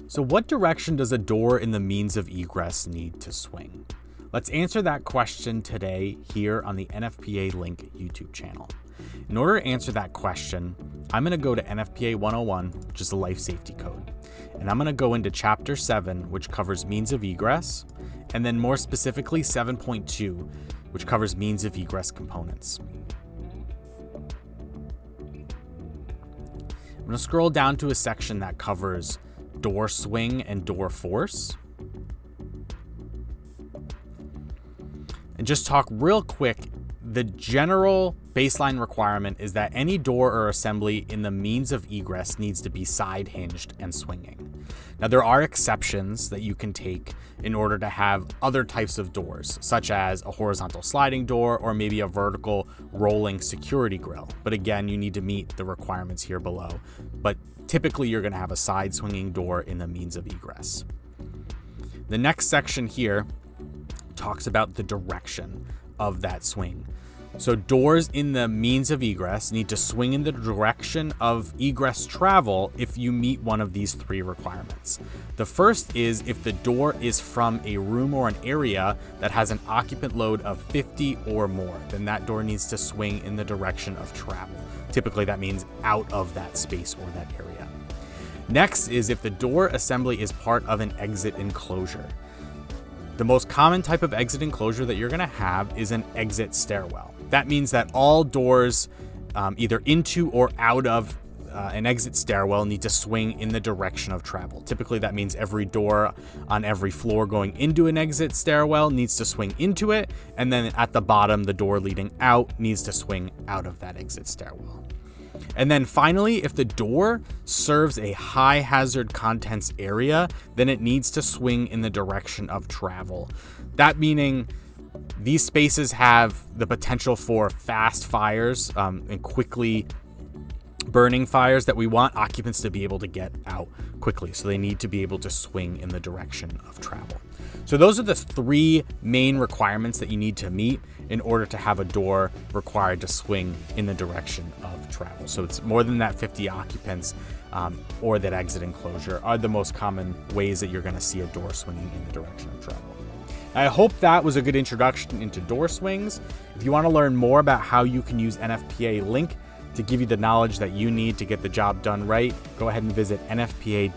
So what direction does a door in the means of egress need to swing? Let's answer that question today here on the NFPA LiNK YouTube channel. In order to answer that question, I'm going to go to NFPA 101, which is the life safety code. And I'm going to go into chapter 7, which covers means of egress, and then more specifically 7.2, which covers means of egress components. I'm going to scroll down to a section that covers door swing and door force. And just talk real quick, the general baseline requirement is that any door or assembly in the means of egress needs to be side hinged and swinging. Now there are exceptions that you can take in order to have other types of doors, such as a horizontal sliding door or maybe a vertical rolling security grille. But again, you need to meet the requirements here below. But typically you're going to have a side swinging door in the means of egress. The next section here talks about the direction of that swing. So doors in the means of egress need to swing in the direction of egress travel if you meet one of these three requirements. The first is if the door is from a room or an area that has an occupant load of 50 or more, then that door needs to swing in the direction of travel. Typically that means out of that space or that area. Next is if the door assembly is part of an exit enclosure. The most common type of exit enclosure that you're going to have is an exit stairwell. That means that all doors either into or out of an exit stairwell need to swing in the direction of travel. Typically that means every door on every floor going into an exit stairwell needs to swing into it, and then at the bottom the door leading out needs to swing out of that exit stairwell. And then finally, if the door serves a high hazard contents area, then it needs to swing in the direction of travel. That meaning these spaces have the potential for fast fires and quickly burning fires that we want occupants to be able to get out quickly. So they need to be able to swing in the direction of travel. So those are the three main requirements that you need to meet in order to have a door required to swing in the direction of travel. So it's more than that 50 occupants or that exit enclosure are the most common ways that you're going to see a door swinging in the direction of travel. I hope that was a good introduction into door swings. If you want to learn more about how you can use NFPA LiNK to give you the knowledge that you need to get the job done right, go ahead and visit nfpa.org/link.